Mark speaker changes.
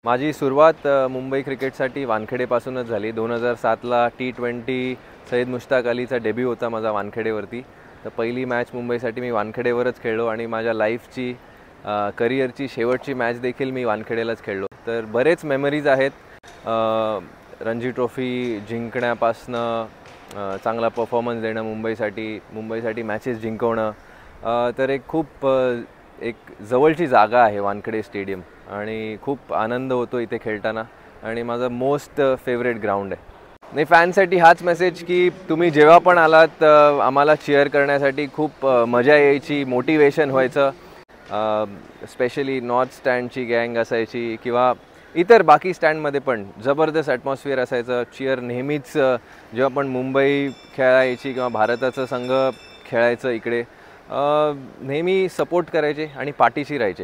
Speaker 1: माझी सुरुवात मुंबई क्रिकेटसाठी वानखेडेपासूनच झाली. 2007ला T20 सईद मुश्ताक अलीचा डेब्यू होता माझा वानखेडेवरती. तर पहिली मॅच मुंबईसाठी मी वानखेडेवरच खेळलो आणि माझ्या लाईफची करिअरची शेवटची मॅच देखील मी वानखेडेलाच खेळलो. तर बरेच मेमरीज आहेत. रणजी ट्रॉफी जिंकण्यापासनं चांगला परफॉर्मन्स देणं, मुंबईसाठी मॅचेस जिंकवणं. तर एक खूप एक जवळची जागा आहे वानखेडे स्टेडियम आणि खूप आनंद होतो इथे खेळताना आणि माझं मोस्ट फेवरेट ग्राउंड आहे. नाही, फॅनसाठी हाच मेसेज की तुम्ही जेव्हा पण आलात आम्हाला चीअर करण्यासाठी खूप मजा यायची, मोटिवेशन व्हायचं. स्पेशली नॉर्थ स्टँडची गँग असायची किंवा इतर बाकी स्टँडमध्ये पण जबरदस्त ॲटमॉस्फिअर असायचं. चीअर नेहमीच जेव्हा पण मुंबई खेळायची किंवा भारताचा संघ खेळायचं इकडे नेहमी सपोर्ट करायचे आणि पाठीशी राहायचे.